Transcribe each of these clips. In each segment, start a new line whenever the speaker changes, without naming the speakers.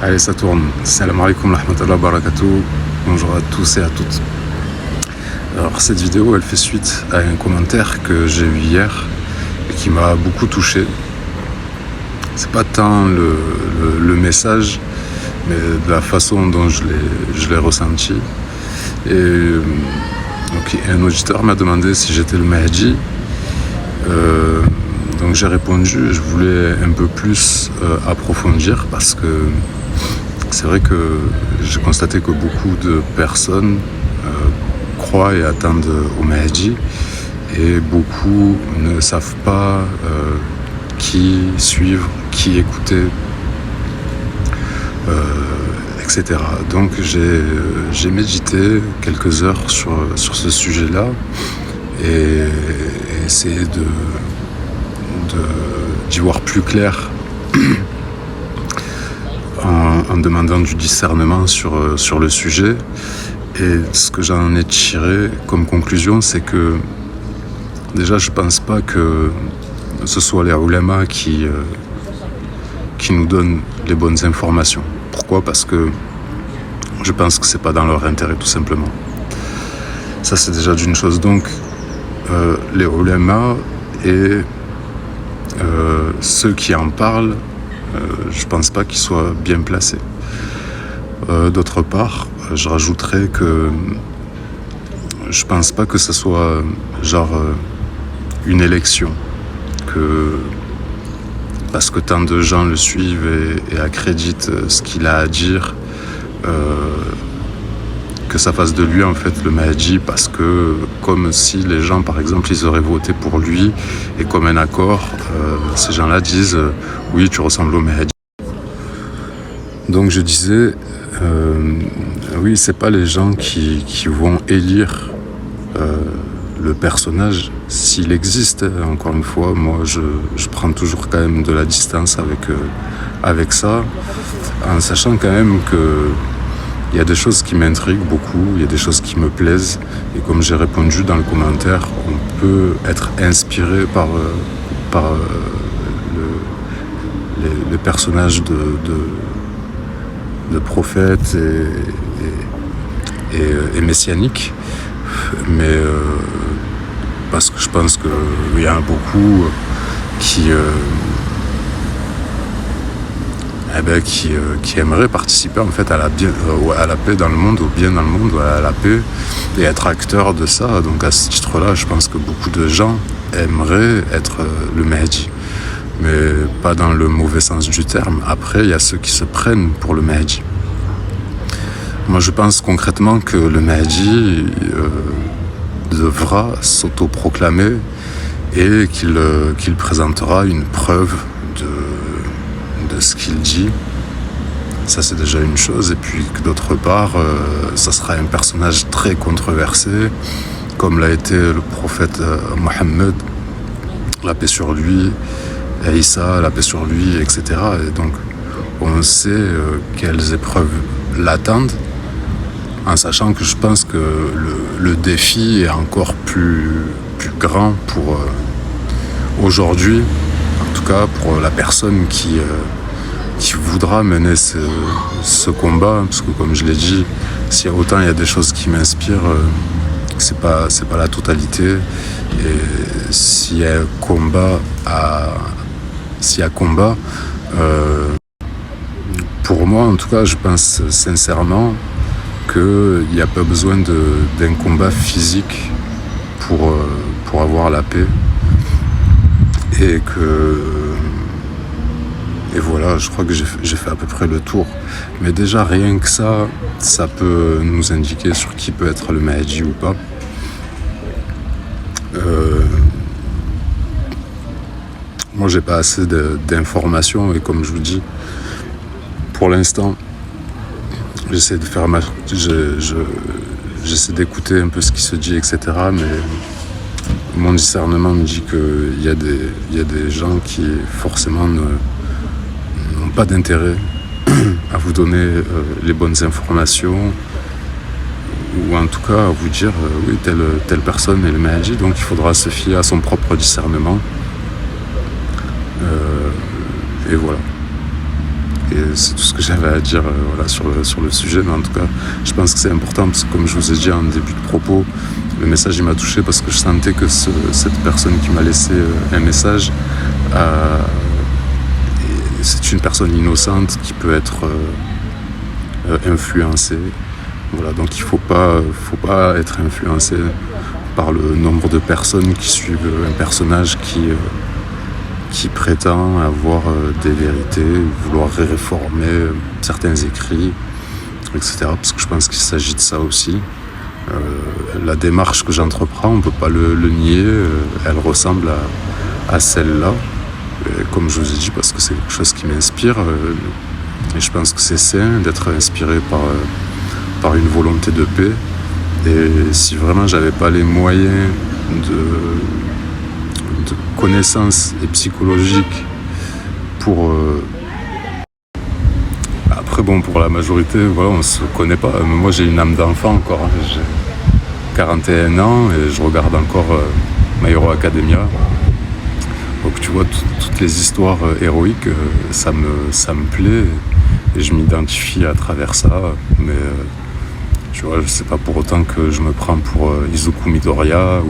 Allez, ça tourne. Salam alaikum wa rahmatullahi wa barakatuh. Bonjour à tous et à toutes. Alors, cette vidéo, elle fait suite à un commentaire que j'ai eu hier et qui m'a beaucoup touché. C'est pas tant le message, mais de la façon dont je l'ai ressenti. Et donc, un auditeur m'a demandé si j'étais le Mahdi. Donc j'ai répondu, je voulais un peu plus approfondir parce que c'est vrai que j'ai constaté que beaucoup de personnes croient et attendent au Mahdi et beaucoup ne savent pas qui suivre, qui écouter, etc. Donc j'ai médité quelques heures sur ce sujet-là et essayé d'y voir plus clair en demandant du discernement sur le sujet. Et ce que j'en ai tiré comme conclusion, c'est que déjà je pense pas que ce soit les ulama qui nous donnent les bonnes informations. Pourquoi ? Parce que je pense que c'est pas dans leur intérêt, tout simplement. Ça, c'est déjà d'une chose. Donc les ulama et ceux qui en parlent, je pense pas qu'ils soient bien placés. D'autre part, je rajouterais que je pense pas que ce soit une élection, que parce que tant de gens le suivent et accréditent ce qu'il a à dire, que ça fasse de lui en fait le Mahdi, parce que comme si les gens par exemple ils auraient voté pour lui et comme un accord, ces gens-là disent oui, tu ressembles au Mahdi. Donc je disais oui, c'est pas les gens qui vont élire le personnage s'il existe. Encore une fois, moi je prends toujours quand même de la distance avec ça, en sachant quand même que il y a des choses qui m'intriguent beaucoup, il y a des choses qui me plaisent, et comme j'ai répondu dans le commentaire, on peut être inspiré par les personnages de prophètes et messianiques, mais parce que je pense qu'il y en a beaucoup qui aimeraient participer en fait à la paix dans le monde, au bien dans le monde, à la paix, et être acteurs de ça. Donc à ce titre-là, je pense que beaucoup de gens aimeraient être le Mahdi, mais pas dans le mauvais sens du terme. Après, il y a ceux qui se prennent pour le Mahdi. Moi, je pense concrètement que le Mahdi devra s'autoproclamer et qu'il présentera une preuve de ce qu'il dit. Ça, c'est déjà une chose. Et puis que d'autre part, ça sera un personnage très controversé, comme l'a été le prophète Mohammed, la paix sur lui, et Issa, la paix sur lui, etc. Et donc, on sait quelles épreuves l'attendent, en sachant que je pense que le défi est encore plus grand pour aujourd'hui, en tout cas pour la personne qui voudra mener ce combat, parce que comme je l'ai dit, s'il y a autant il y a des choses qui m'inspirent, c'est pas la totalité, et s'il y a combat, pour moi en tout cas, je pense sincèrement qu'il n'y a pas besoin d'un combat physique pour avoir la paix, et voilà, je crois que j'ai fait à peu près le tour. Mais déjà, rien que ça peut nous indiquer sur qui peut être le Mahdi ou pas. Moi, j'ai pas assez d'informations, et comme je vous dis, pour l'instant, j'essaie d'écouter un peu ce qui se dit, etc. Mais mon discernement me dit qu'il y a des gens qui forcément n'ont pas d'intérêt à vous donner les bonnes informations, ou en tout cas à vous dire oui, telle personne est le Mahdi, donc il faudra se fier à son propre discernement. Et voilà. Et c'est tout ce que j'avais à dire voilà, sur le sujet. Mais en tout cas, je pense que c'est important parce que comme je vous ai dit en début de propos, le message il m'a touché parce que je sentais que cette personne qui m'a laissé un message, c'est une personne innocente qui peut être influencée. Voilà, donc il faut pas être influencé par le nombre de personnes qui suivent un personnage qui prétend avoir des vérités, vouloir réformer certains écrits, etc. Parce que je pense qu'il s'agit de ça aussi. La démarche que j'entreprends, on ne peut pas le nier, elle ressemble à celle-là. Et comme je vous ai dit, parce que c'est quelque chose qui m'inspire, et je pense que c'est sain d'être inspiré par une volonté de paix. Et si vraiment j'avais pas les moyens de connaissances et psychologiques pour... Après bon, pour la majorité, voilà, on se connaît pas. Moi j'ai une âme d'enfant encore, hein. J'ai 41 ans et je regarde encore My Hero Academia. Donc tu vois, toutes les histoires héroïques, ça me plaît et je m'identifie à travers ça. Mais tu vois, c'est pas pour autant que je me prends pour Izuku Midoriya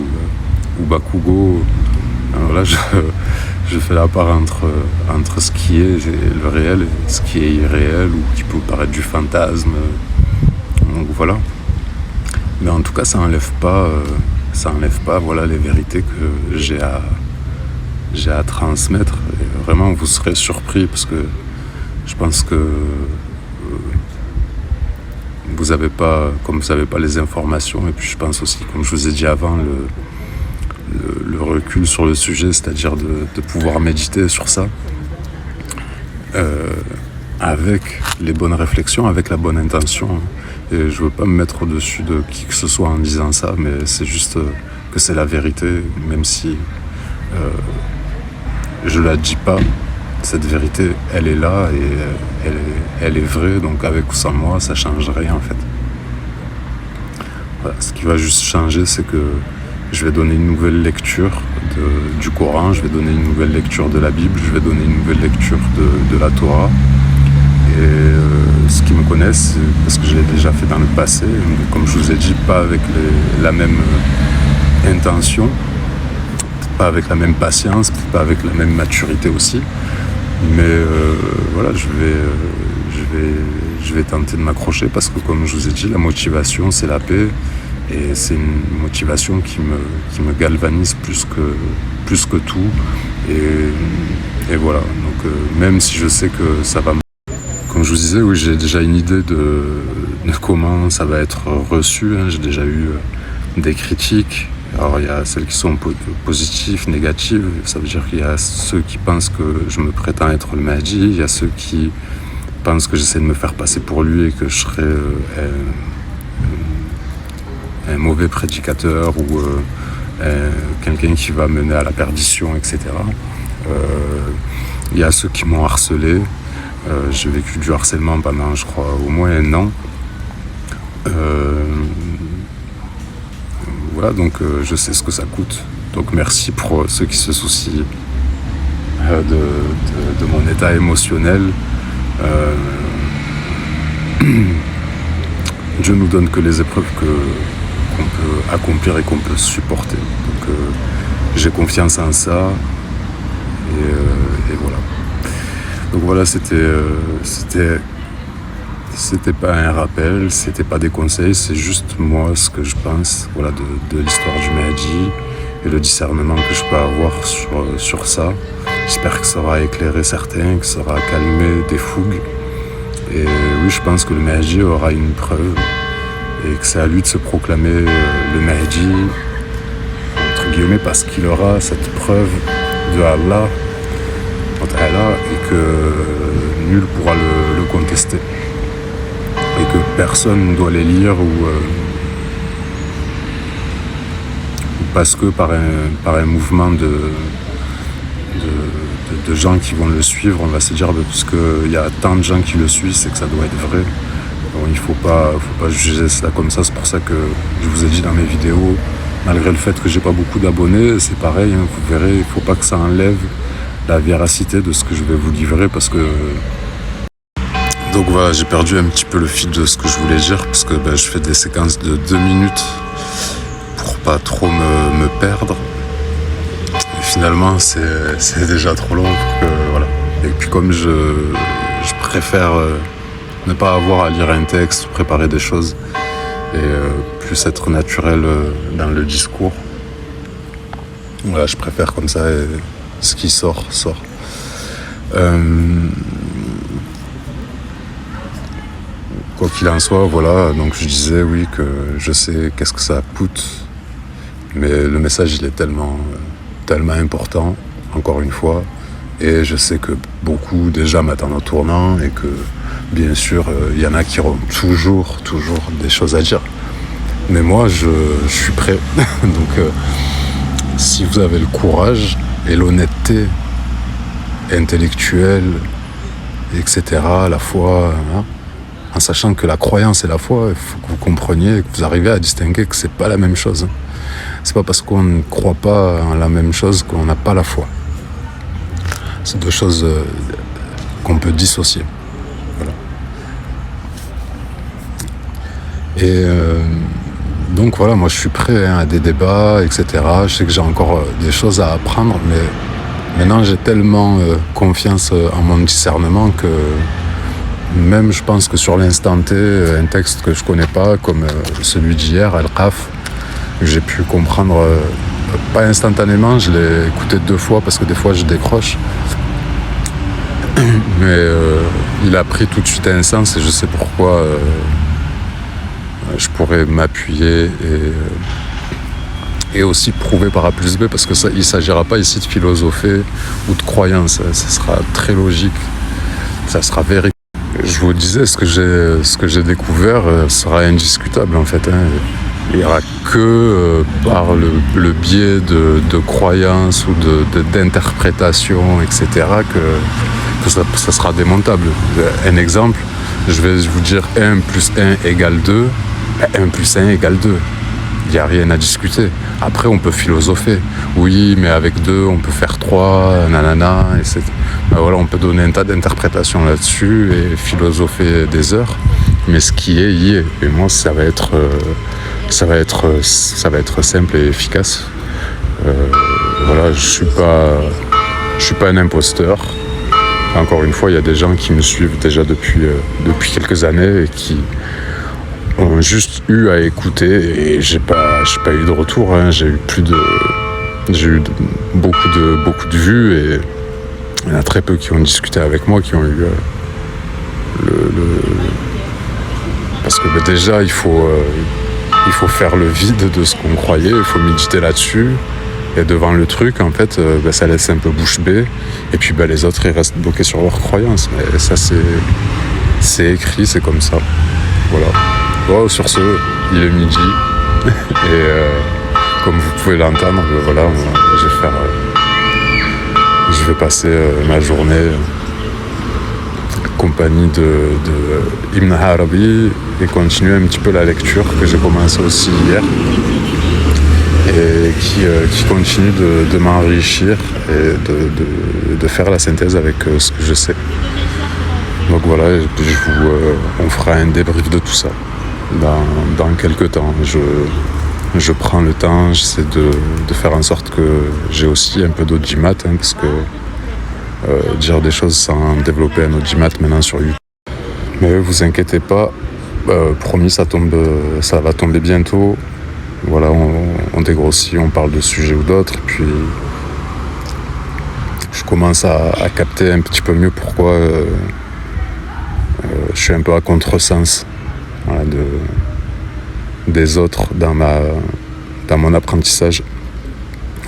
ou Bakugo. Voilà, je fais la part entre ce qui est le réel et ce qui est irréel ou qui peut paraître du fantasme. Donc voilà. Mais en tout cas, ça enlève pas voilà, les vérités que j'ai à transmettre. Et vraiment, vous serez surpris parce que je pense que vous n'avez pas les informations. Et puis je pense aussi, comme je vous ai dit avant, le recul sur le sujet, c'est-à-dire de pouvoir méditer sur ça avec les bonnes réflexions, avec la bonne intention. Et je veux pas me mettre au-dessus de qui que ce soit en disant ça, mais c'est juste que c'est la vérité, même si je la dis pas. Cette vérité, elle est là et elle est vraie, donc avec ou sans moi, ça change rien en fait. Voilà, ce qui va juste changer, c'est que je vais donner une nouvelle lecture du Coran, je vais donner une nouvelle lecture de la Bible, je vais donner une nouvelle lecture de la Torah. Et ceux qui me connaissent, parce que je l'ai déjà fait dans le passé, mais comme je vous ai dit, pas avec la même intention, peut-être pas avec la même patience, peut-être pas avec la même maturité aussi. Mais voilà, je vais tenter de m'accrocher parce que comme je vous ai dit, la motivation c'est la paix et c'est une motivation qui me galvanise plus que tout et voilà, donc même si je sais que ça va, comme je vous disais, oui, j'ai déjà une idée de comment ça va être reçu, hein. J'ai déjà eu des critiques. Alors il y a celles qui sont positives, négatives, ça veut dire qu'il y a ceux qui pensent que je me prétends être le Mahdi, il y a ceux qui pensent que j'essaie de me faire passer pour lui et que je serais un mauvais prédicateur ou quelqu'un qui va mener à la perdition, etc. Il y a ceux qui m'ont harcelé, j'ai vécu du harcèlement pendant je crois au moins 1 an. Voilà, donc je sais ce que ça coûte. Donc merci pour ceux qui se soucient de mon état émotionnel. Dieu nous donne que les épreuves qu'on peut accomplir et qu'on peut supporter. Donc j'ai confiance en ça. Et voilà. Donc voilà, c'était pas un rappel, c'était pas des conseils, c'est juste moi ce que je pense, voilà, de l'histoire du Mahdi et le discernement que je peux avoir sur ça. J'espère que ça aura éclairé certains, que ça aura calmé des fougues. Et oui, je pense que le Mahdi aura une preuve et que c'est à lui de se proclamer le Mahdi, entre guillemets, parce qu'il aura cette preuve de Allah et que nul pourra le contester. Et que personne ne doit les lire ou parce que par un mouvement de gens qui vont le suivre, on va se dire puisqu'il y a tant de gens qui le suivent, c'est que ça doit être vrai. Donc, il faut pas juger cela comme ça. C'est pour ça que je vous ai dit dans mes vidéos, malgré le fait que j'ai pas beaucoup d'abonnés, c'est pareil, hein, vous verrez, il faut pas que ça enlève la véracité de ce que je vais vous livrer parce que Donc voilà, j'ai perdu un petit peu le fil de ce que je voulais dire, parce que je fais des séquences de 2 minutes pour pas trop me perdre. Et finalement, c'est déjà trop long pour que, voilà. Et puis comme je préfère ne pas avoir à lire un texte, préparer des choses, et plus être naturel dans le discours. Voilà, je préfère comme ça, et ce qui sort. Quoi qu'il en soit, voilà, donc je disais oui que je sais qu'est-ce que ça coûte, mais le message il est tellement important, encore une fois, et je sais que beaucoup déjà m'attendent au tournant et que bien sûr il y en a qui auront toujours des choses à dire. Mais moi je suis prêt, donc si vous avez le courage et l'honnêteté intellectuelle, etc., la foi, en sachant que la croyance et la foi, il faut que vous compreniez, que vous arrivez à distinguer que c'est pas la même chose. C'est pas parce qu'on ne croit pas en la même chose qu'on n'a pas la foi. C'est deux choses qu'on peut dissocier. Voilà. Et donc voilà, moi je suis prêt à des débats, etc. Je sais que j'ai encore des choses à apprendre, mais maintenant j'ai tellement confiance en mon discernement que même je pense que sur l'instant T, un texte que je connais pas, comme celui d'hier, Al-Qaf, j'ai pu comprendre, pas instantanément, je l'ai écouté 2 fois parce que des fois je décroche, mais il a pris tout de suite un sens et je sais pourquoi je pourrais m'appuyer et aussi prouver par A plus B, parce que il ne s'agira pas ici de philosopher ou de croyance, ça sera très logique, ça sera vérifié. Je vous disais, ce que j'ai découvert sera indiscutable en fait. Il n'y aura que par le biais de croyances ou d'interprétations, etc., que ça sera démontable. Un exemple, je vais vous dire 1 plus 1 égale 2, 1 plus 1 égale 2. Il n'y a rien à discuter. Après, on peut philosopher. Oui, mais avec 2, on peut faire 3, nanana. Et voilà, on peut donner un tas d'interprétations là-dessus et philosopher des heures. Mais ce qui est, y est. Et moi, ça va être simple et efficace. Voilà, je suis pas un imposteur. Encore une fois, il y a des gens qui me suivent déjà depuis quelques années et qui ont juste eu à écouter, et j'ai pas eu de retour, hein. J'ai eu beaucoup de vues, et il y en a très peu qui ont discuté avec moi, qui ont eu parce que déjà il faut faire le vide de ce qu'on croyait, il faut méditer là-dessus, et devant le truc en fait ça laisse un peu bouche bée, et puis les autres ils restent bloqués sur leurs croyances, mais ça c'est écrit, c'est comme ça, voilà. Bon, sur ce, il est midi et comme vous pouvez l'entendre, voilà, je vais passer ma journée en compagnie de Ibn Arabi et continuer un petit peu la lecture que j'ai commencé aussi hier et qui continue de m'enrichir et de faire la synthèse avec ce que je sais. Donc voilà, on fera un débrief de tout ça dans quelques temps. Je prends le temps, j'essaie de faire en sorte que j'ai aussi un peu d'audimat, parce que dire des choses sans développer un audimat maintenant sur YouTube. Mais vous inquiétez pas, promis, ça va tomber bientôt. Voilà, on dégrossit, on parle de sujets ou d'autres, et puis je commence à capter un petit peu mieux pourquoi je suis un peu à contresens, voilà, des autres dans mon apprentissage.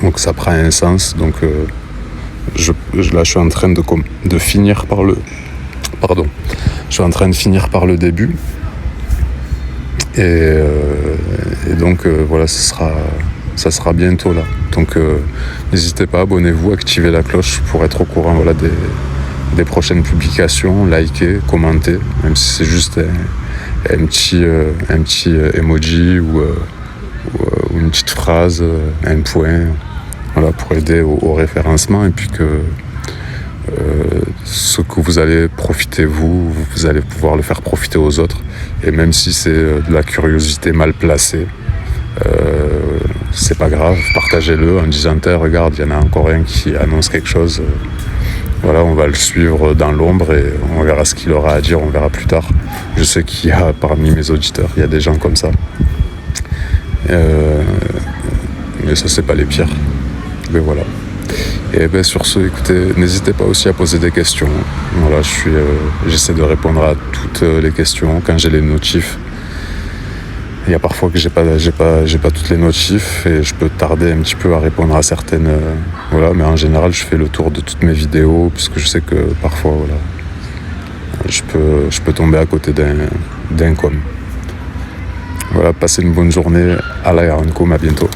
Donc ça prend un sens. Donc là je suis en train de finir par le début. Et donc voilà, ça sera bientôt là. Donc n'hésitez pas, abonnez-vous, activez la cloche pour être au courant, voilà, des prochaines publications, likez, commentez, même si c'est juste un petit emoji ou une petite phrase, un point, voilà, pour aider au référencement, et puis que ce que vous allez profiter vous allez pouvoir le faire profiter aux autres. Et même si c'est de la curiosité mal placée, c'est pas grave, partagez-le en disant regarde, il y en a encore un qui annonce quelque chose. Voilà, on va le suivre dans l'ombre et on verra ce qu'il aura à dire, on verra plus tard. Je sais qu'il y a parmi mes auditeurs, il y a des gens comme ça. Mais ça, c'est pas les pires. Mais voilà. Et ben sur ce, écoutez, n'hésitez pas aussi à poser des questions. Voilà, j'essaie de répondre à toutes les questions quand j'ai les notifs. Il y a parfois que j'ai pas toutes les notifs et je peux tarder un petit peu à répondre à certaines. Voilà, mais en général, je fais le tour de toutes mes vidéos puisque je sais que parfois, voilà, je peux tomber à côté d'un com. Voilà, passez une bonne journée. À la Yarankom, à bientôt.